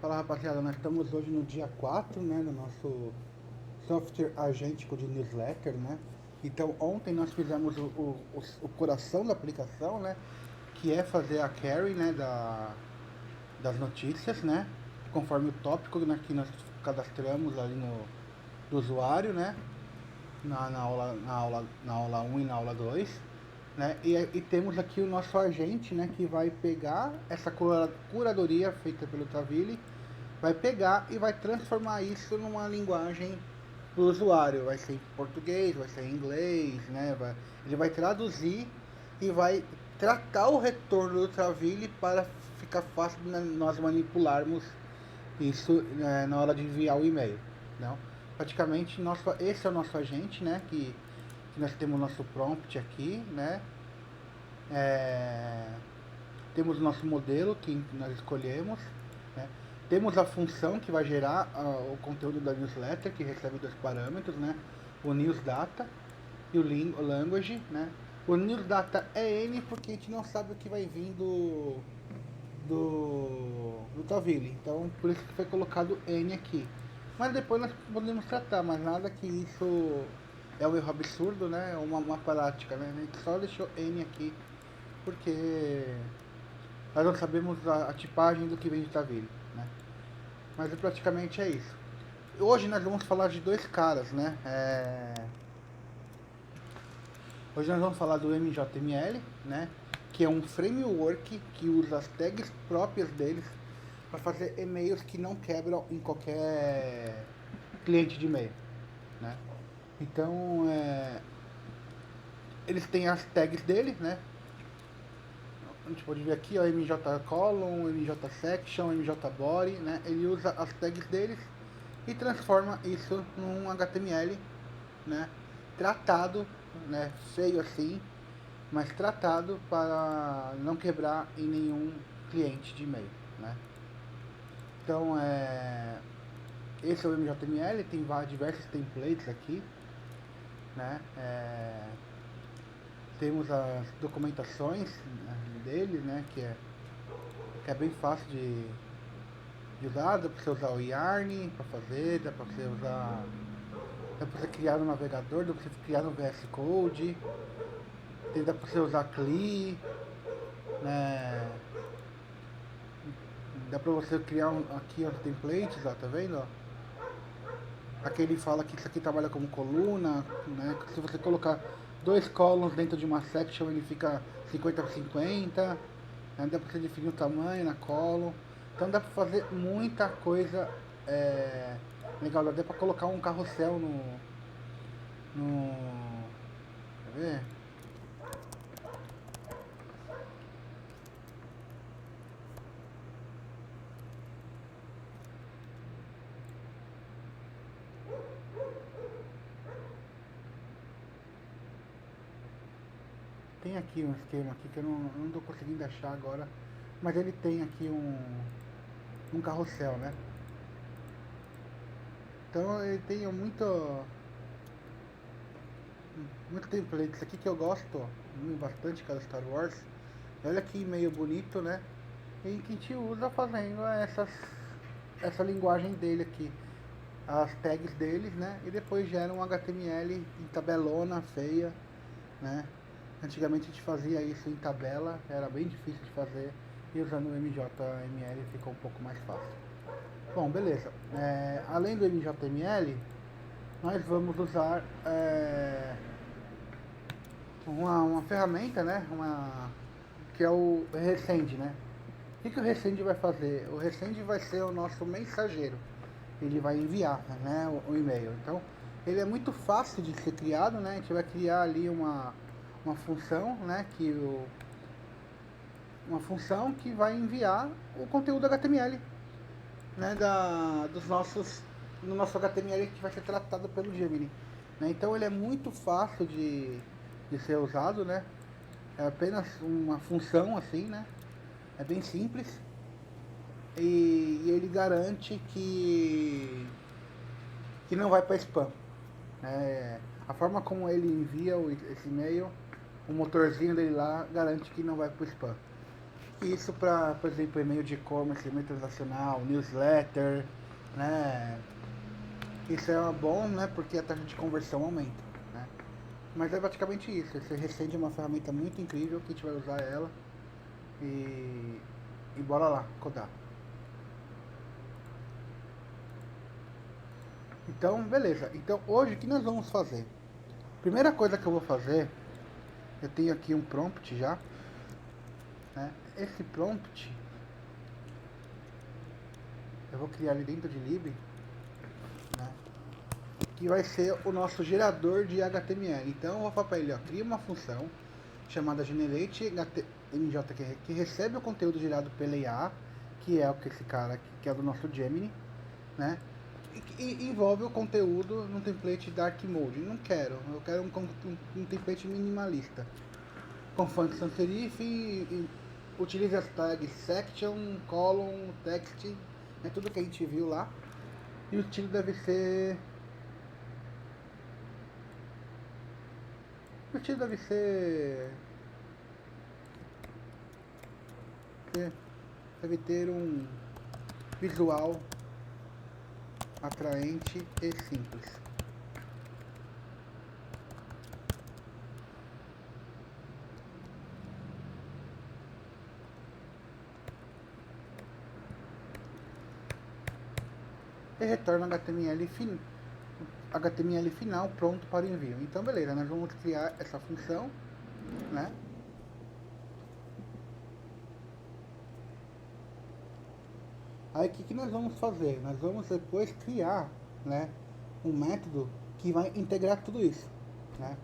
Fala rapaziada, nós estamos hoje no dia 4, né, do nosso software agêntico de newsletter, né? Então ontem nós fizemos o coração da aplicação, né? Que é fazer a carry, né, das notícias, né? Conforme o tópico, né, que nós cadastramos ali do usuário, né? Na aula 1 e na aula 2, né? E temos aqui o nosso agente, né, que vai pegar essa curadoria feita pelo Tavili, vai pegar e vai transformar isso numa linguagem do usuário. Vai ser em português, vai ser em inglês, né? Ele vai traduzir e vai tratar o retorno do Traville para ficar fácil de nós manipularmos isso, né, na hora de enviar o e-mail. Não? Praticamente esse é o nosso agente, né? Que nós temos o nosso prompt aqui, né? É, temos o nosso modelo que nós escolhemos, né? Temos a função que vai gerar o conteúdo da newsletter, que recebe dois parâmetros, né? O newsData e o language, né? O newsData é N porque a gente não sabe o que vai vir do Tavili, então por isso que foi colocado N aqui. Mas depois nós podemos tratar, mas nada que isso é um erro absurdo, né? Uma prática, né? A gente só deixou N aqui porque nós não sabemos a tipagem do que vem de Tavili, né? Mas praticamente é isso. Hoje nós vamos falar de dois caras, né? Hoje nós vamos falar do MJML, né? Que é um framework que usa as tags próprias deles para fazer e-mails que não quebram em qualquer cliente de e-mail, né? Então, eles têm as tags dele, né? A gente pode ver aqui, ó, mjcolumn, mjsection, mjbody, né? Ele usa as tags deles e transforma isso num HTML, né? Tratado, né? Feio assim, mas tratado para não quebrar em nenhum cliente de e-mail, né? Então, esse é o MJML, tem diversos templates aqui, né? Temos as documentações, né, dele, né? Que é bem fácil de usar. Dá para você usar o Yarn para fazer, dá para você criar um navegador, dá para você criar um VS Code, dá para você usar CLI, né? Dá para você criar aqui os templates, ó, tá vendo? Aqui ele fala que isso aqui trabalha como coluna, né? Se você colocar dois columns dentro de uma section, ele fica 50 por 50, né? Dá para você definir o tamanho na column. Então dá para fazer muita coisa legal. Dá para colocar um carrossel no. Quer ver? Tem aqui um esquema aqui que eu não estou conseguindo achar agora, mas ele tem aqui um carrossel, né? Então ele tem muito template. Isso aqui que eu gosto bastante, cada Star Wars. Olha que e-mail bonito, né? E que a gente usa fazendo essa linguagem dele aqui. As tags deles, né? E depois gera um HTML em tabelona, feia, né? Antigamente a gente fazia isso em tabela, era bem difícil de fazer. E usando o MJML ficou um pouco mais fácil. Bom, beleza. Além do MJML, nós vamos usar uma ferramenta, né? Que é o Resend, né? O que o Resend vai fazer? O Resend vai ser o nosso mensageiro. Ele vai enviar, né, o e-mail. Então, ele é muito fácil de ser criado, né? A gente vai criar ali uma função, né? Uma função que vai enviar o conteúdo HTML, né? No nosso HTML que vai ser tratado pelo Gemini. Né? Então, ele é muito fácil de ser usado, né? É apenas uma função assim, né? É bem simples e ele garante que não vai para spam. A forma como ele envia esse e-mail, o motorzinho dele lá garante que não vai para o spam. Isso para, por exemplo, e-mail de e-commerce, e-mail transacional, newsletter, né? Isso é bom, né? Porque a taxa de conversão aumenta, né? Mas é praticamente isso. Esse Recende é uma ferramenta muito incrível que a gente vai usar ela e bora lá, codar. Então, beleza. Então, hoje, o que nós vamos fazer? Primeira coisa que eu vou fazer, eu tenho aqui um prompt já, né? Esse prompt, eu vou criar ele dentro de lib, né? Que vai ser o nosso gerador de HTML. Então, eu vou falar para ele, ó, cria uma função chamada generate.mjqr que recebe o conteúdo gerado pela IA, que é o que esse cara aqui, que é do nosso Gemini, né? E envolve o conteúdo num template dark mode. Não quero, eu quero um template minimalista. Com font sans serif e utilize as tags section, column, text, é tudo que a gente viu lá. E o estilo deve ser. O estilo deve ser. Deve ter um visual atraente e simples. E retorna HTML final pronto para o envio. Então beleza, nós vamos criar essa função, né? Aí o que nós vamos fazer? Nós vamos depois criar, né, um método que vai integrar tudo isso, né?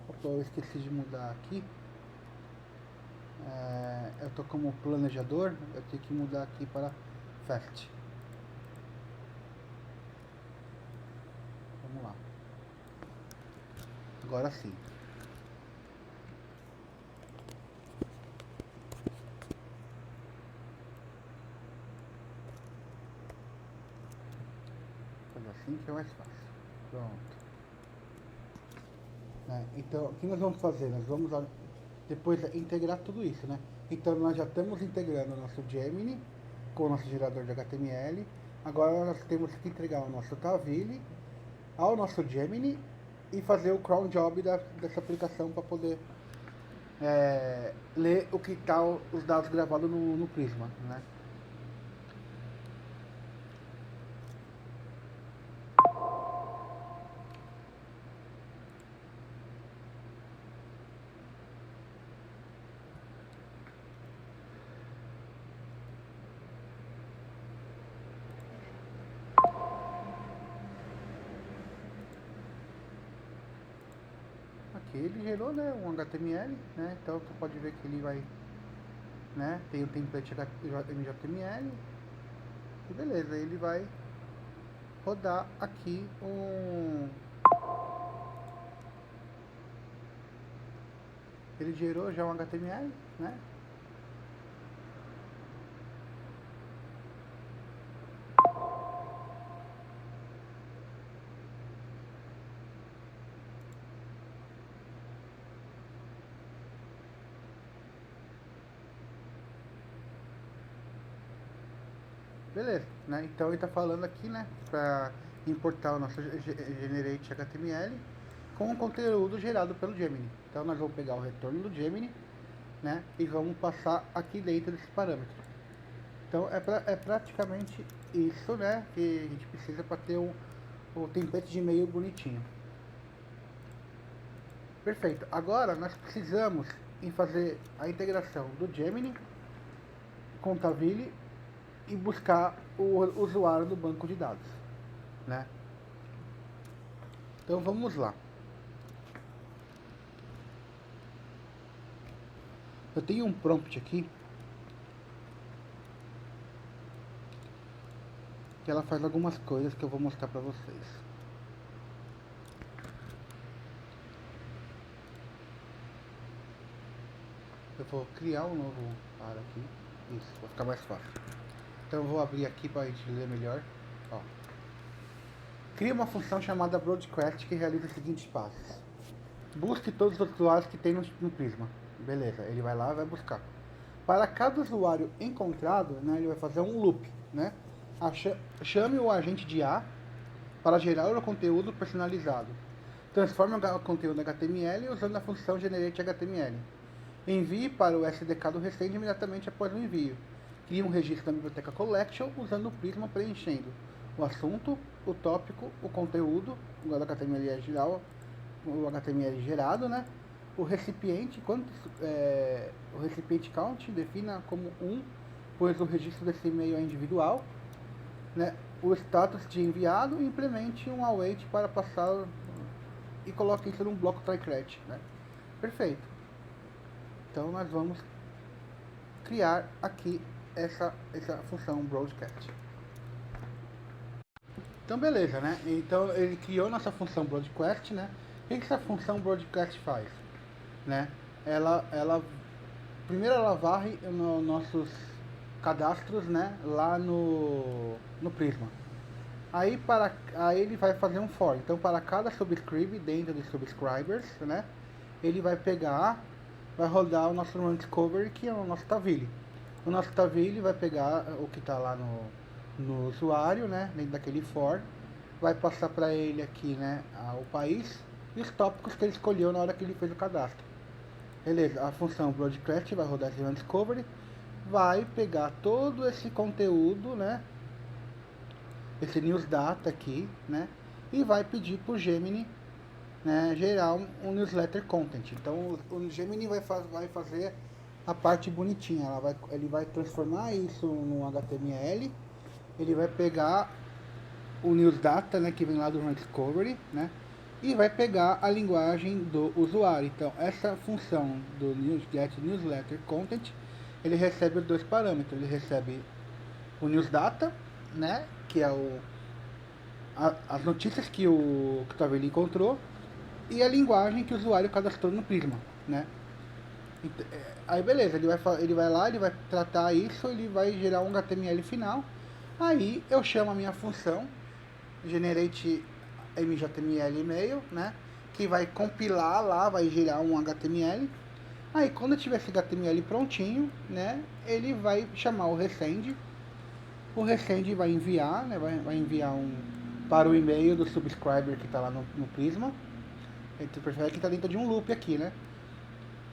Opa, eu esqueci de mudar aqui. Eu tô como planejador, eu tenho que mudar aqui para Fast. Vamos lá. Agora sim. Fazer assim que é mais fácil. Pronto. Então, o que nós vamos fazer? Nós vamos depois integrar tudo isso, né? Então, nós já estamos integrando o nosso Gemini com o nosso gerador de HTML. Agora, nós temos que entregar o nosso Tavily ao nosso Gemini e fazer o cron job dessa aplicação para poder ler o que está os dados gravados no Prisma, né? Aqui ele gerou, né, um HTML, né? Então você pode ver que ele vai, né, tem o template HTML e beleza, ele vai rodar aqui ele gerou já um HTML, né? Beleza, né? Então ele está falando aqui, né, para importar o nosso generate HTML com o conteúdo gerado pelo Gemini. Então nós vamos pegar o retorno do Gemini, né, e vamos passar aqui dentro desse parâmetro. Então é praticamente isso, né, que a gente precisa para ter o template de e-mail bonitinho. Perfeito. Agora nós precisamos em fazer a integração do Gemini com o Tavily e buscar o usuário do banco de dados, né? Então vamos lá. Eu tenho um prompt aqui que ela faz algumas coisas que eu vou mostrar para vocês. Eu vou criar um novo para aqui. Isso, vai ficar mais fácil. Então eu vou abrir aqui para a gente ler melhor. Ó. Cria uma função chamada broadcast que realiza os seguintes passos. busque todos os usuários que tem no Prisma. Beleza, ele vai lá e vai buscar. Para cada usuário encontrado, né, ele vai fazer um loop, né? Chame o agente de A para gerar o conteúdo personalizado. Transforme o conteúdo em HTML usando a função GenerateHTML. Envie para o SDK do Resend imediatamente após o envio. Crie um registro da biblioteca Collection usando o Prisma preenchendo o assunto, o tópico, o conteúdo, o HTML geral, o HTML gerado, né? O recipiente, o recipiente count defina como 1, pois o registro desse e-mail é individual, né? O status de enviado e implemente um await para passar e coloque isso num bloco try-catch, né? Perfeito. Então nós vamos criar aqui essa função broadcast. Então beleza, né? Então ele criou nossa função broadcast, né? O que essa função broadcast faz, né? Primeiro ela varre nos nossos cadastros, né? Lá no Prisma. Aí ele vai fazer um for. Então para cada subscribe dentro de subscribers, né? Ele vai pegar, vai rodar o nosso run discovery, que é o nosso Taville. O nosso Taville vai pegar o que está lá no usuário, né, dentro daquele for, vai passar para ele aqui, né, o país e os tópicos que ele escolheu na hora que ele fez o cadastro. Beleza, a função broadcast vai rodar esse run discovery, vai pegar todo esse conteúdo, né, esse news data aqui, né, e vai pedir para o Gemini, né, gerar um newsletter content. Então o Gemini vai fazer a parte bonitinha, ele vai transformar isso no HTML, ele vai pegar o news data, né, que vem lá do Run Discovery, né, e vai pegar a linguagem do usuário. Então essa função do get newsletter content, ele recebe os dois parâmetros, ele recebe o news data, né, que é as notícias que o Taville encontrou, e a linguagem que o usuário cadastrou no Prisma, né? Aí beleza, ele vai lá, ele vai tratar isso, ele vai gerar um HTML final. Aí eu chamo a minha função generate mjtml e-mail, né? Que vai compilar lá, vai gerar um HTML. Aí quando eu tiver esse HTML prontinho, né? Ele vai chamar o resend. O resend vai enviar, né? Vai enviar para o e-mail do subscriber que está lá no Prisma. Então, percebe que está dentro de um loop aqui, né?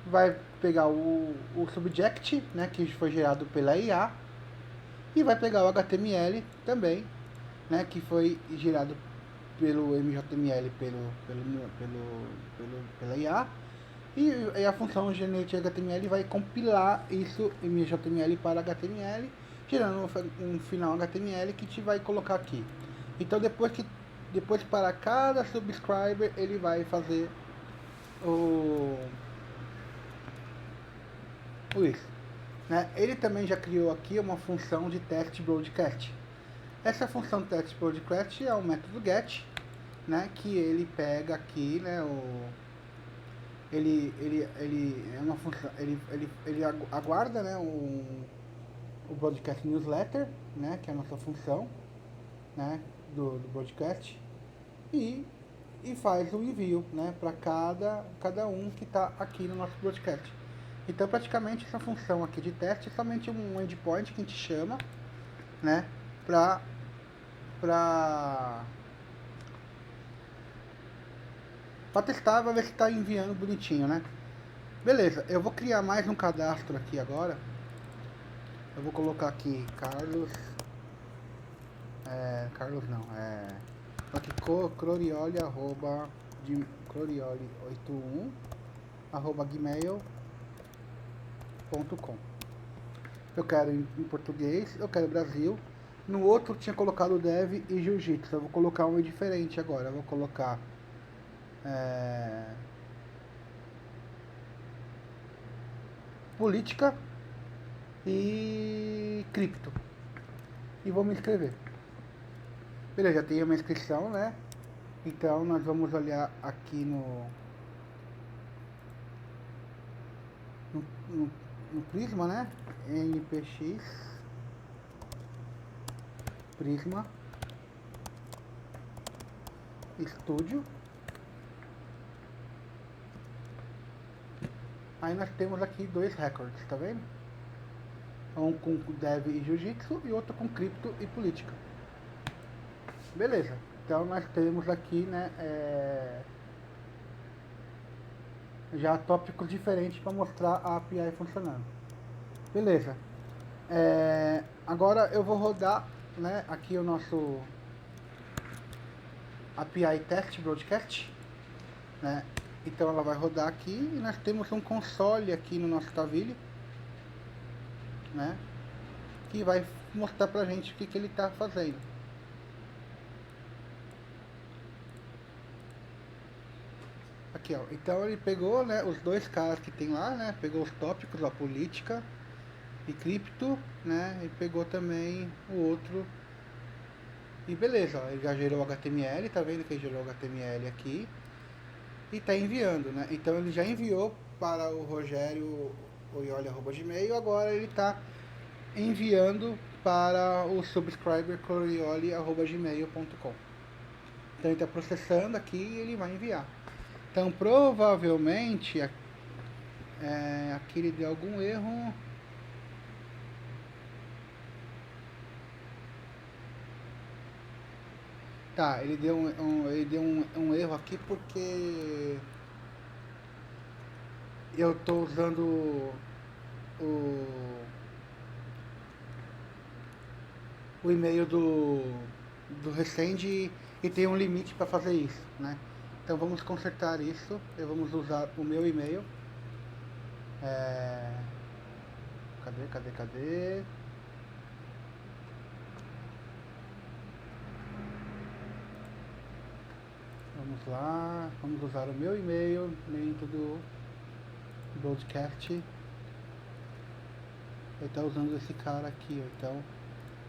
Vai pegar o subject, né, que foi gerado pela IA, e vai pegar o HTML também, né, que foi gerado pelo MJML pela IA, e a função generate.html vai compilar isso MJML para HTML, gerando um final HTML que te vai colocar aqui. Então depois para cada subscriber ele vai fazer isso, né? Ele também já criou aqui uma função de teste broadcast. Essa função teste broadcast é o método get, né? Que ele pega aqui, né? Ele é uma função, ele aguarda, né? O broadcast newsletter, né? Que é a nossa função, né? Do broadcast e faz o envio, né? Para cada um que está aqui no nosso broadcast. Então, praticamente, essa função aqui de teste é somente um endpoint que a gente chama, né, para testar, vai ver se está enviando bonitinho, né. Beleza, eu vou criar mais um cadastro aqui agora. Eu vou colocar aqui Carlos, aqui Clorioli, Clorioli81, @gmail.com. Eu quero em português, eu quero Brasil. No outro tinha colocado Dev e Jiu-Jitsu. Eu vou colocar um diferente agora. Eu vou colocar política e cripto. E vou me inscrever. Beleza, já tenho uma inscrição, né? Então nós vamos olhar aqui no Prisma, né? NPX Prisma Studio. Aí nós temos aqui dois records, tá vendo? Um com dev e jiu-jitsu e outro com cripto e política. Beleza. Então nós temos aqui, né, já tópicos diferentes para mostrar a API funcionando. Beleza. Agora eu vou rodar, né, aqui o nosso API Test Broadcast, né? Então ela vai rodar aqui e nós temos um console aqui no nosso Tavily, né, que vai mostrar pra gente o que ele está fazendo. Aqui, ó. Então ele pegou, né, os dois caras que tem lá, né, pegou os tópicos, a política e cripto, né, e pegou também o outro. E beleza, ó, ele já gerou HTML, tá vendo que ele gerou HTML aqui e tá enviando, né? Então ele já enviou para o Rogério Orioli@gmail, agora ele tá enviando para o subscriber corioli@gmail.com. Então ele está processando aqui e ele vai enviar. Então provavelmente aqui ele deu algum erro. Tá, ele deu um erro aqui porque eu estou usando o e-mail do Resende e tem um limite para fazer isso, né? Então vamos consertar isso. Vamos usar o meu e-mail. Cadê? Vamos lá, vamos usar o meu e-mail dentro do broadcast. Ele está usando esse cara aqui, ó. Então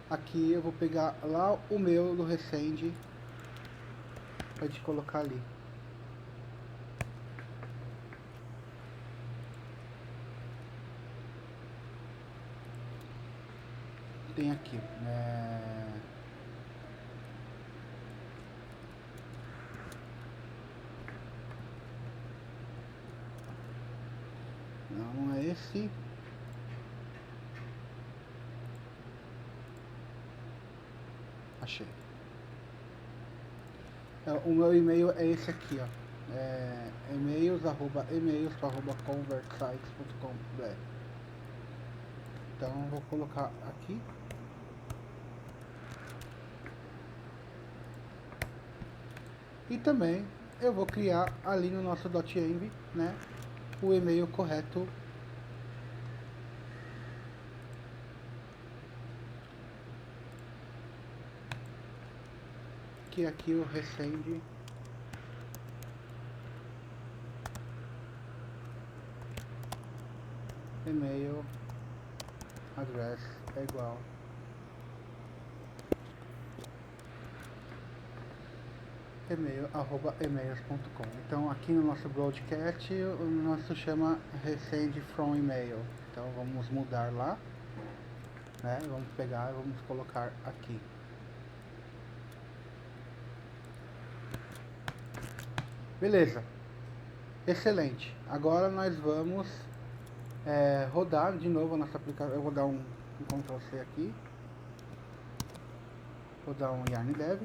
aqui eu vou pegar lá o meu do Resende pra gente colocar ali. Tem aqui, não é esse. Achei. O meu e-mail é esse aqui, ó. e-mails@convertsites.com.br. Então vou colocar aqui. E também eu vou criar ali no nosso .env, né, o e-mail correto. Que aqui o Resende e-mail address é igual e-mails.com. Então aqui no nosso broadcast o nosso chama Resende from email. Então vamos mudar lá, né? Vamos pegar e vamos colocar aqui. Beleza, excelente. Agora nós vamos rodar de novo a nossa aplicação. Eu vou dar um Ctrl C aqui, vou dar um yarn dev.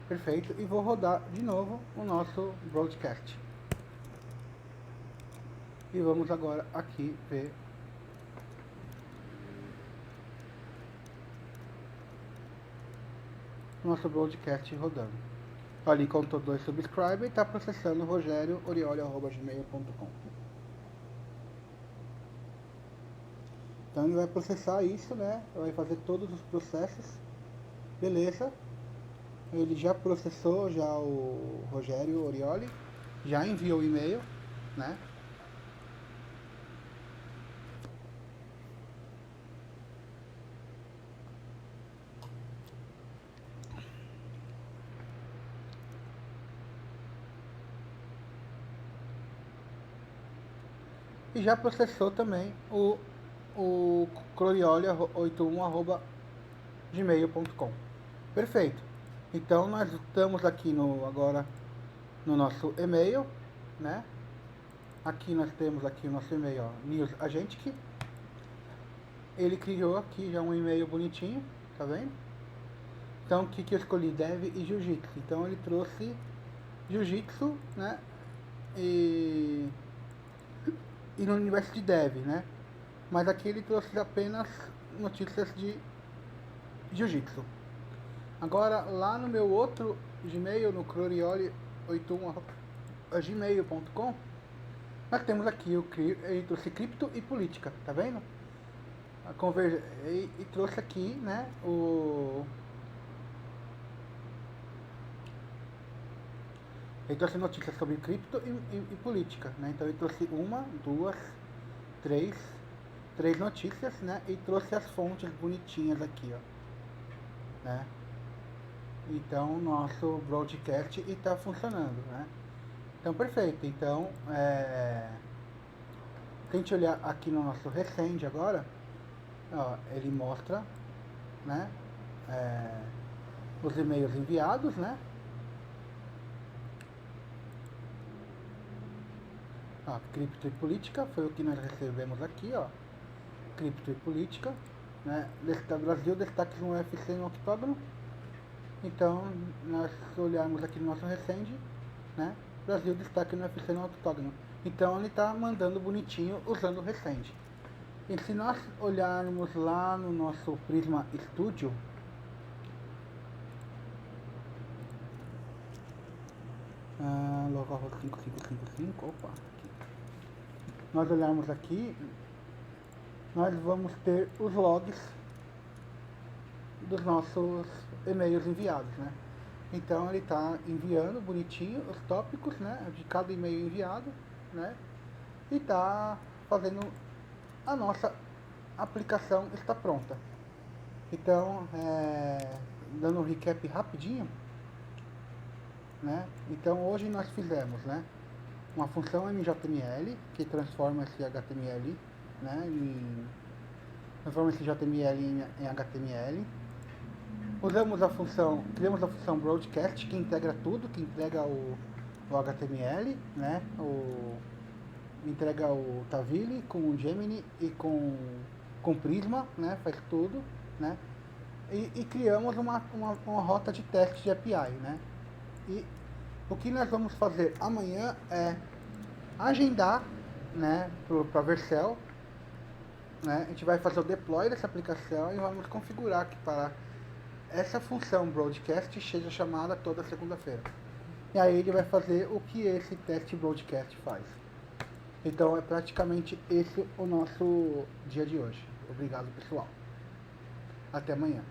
Perfeito, e vou rodar de novo o nosso broadcast. E vamos agora aqui ver nosso broadcast rodando. Ali contou 2 subscribers e está processando Rogério Orioli@gmail.com. Então ele vai processar isso, né? Vai fazer todos os processos. Beleza. Ele já processou já o Rogério Orioli, já enviou o e-mail, né? E já processou também o clorioli81@gmail.com. Perfeito. Então nós estamos aqui agora no nosso e-mail, né? Aqui nós temos aqui o nosso e-mail, ó, News Agentic. Ele criou aqui já um e-mail bonitinho, tá vendo? Então, o que eu escolhi? Dev e Jiu-Jitsu. Então, ele trouxe Jiu-Jitsu, né? E no universo de Dev, né? Mas aqui ele trouxe apenas notícias de Jiu-Jitsu. Agora, lá no meu outro Gmail, no crorioli81@gmail.com, nós temos aqui ele trouxe cripto e política, tá vendo? E trouxe aqui, né, ele trouxe notícias sobre cripto e política, né? Então ele trouxe uma, duas, três notícias, né? E trouxe as fontes bonitinhas aqui, ó, né? Então nosso broadcast está funcionando, né? Então perfeito. Então tente olhar aqui no nosso Resend agora, ó, ele mostra, né? Os e-mails enviados, né? Cripto e política foi o que nós recebemos aqui, ó. Cripto e política, né? Brasil, destaques no UFC no octógono. Então, nós olharmos aqui no nosso Resend, né? Brasil, destaque no UFC no octógono. Então, ele está mandando bonitinho usando o Resend. E se nós olharmos lá no nosso Prisma Studio, local 5555, opa, aqui. Nós olharmos aqui, nós vamos ter os logs dos nossos e-mails enviados, né? Então ele está enviando bonitinho os tópicos, né, de cada e-mail enviado, né? E está fazendo a nossa aplicação está pronta. Então, dando um recap rapidinho, né? Então hoje nós fizemos, né, uma função MJML que transforma esse HTML, né, transforma esse JML em HTML. Criamos a função broadcast que integra tudo, que entrega o HTML, né, entrega o Tavily com o Gemini e com Prisma, né, faz tudo, né, e criamos uma rota de teste de API, né. E o que nós vamos fazer amanhã é agendar, né, para a Vercel, né, a gente vai fazer o deploy dessa aplicação e vamos configurar que para essa função broadcast seja chamada toda segunda-feira. E aí ele vai fazer o que esse teste broadcast faz. Então é praticamente esse o nosso dia de hoje. Obrigado, pessoal. Até amanhã.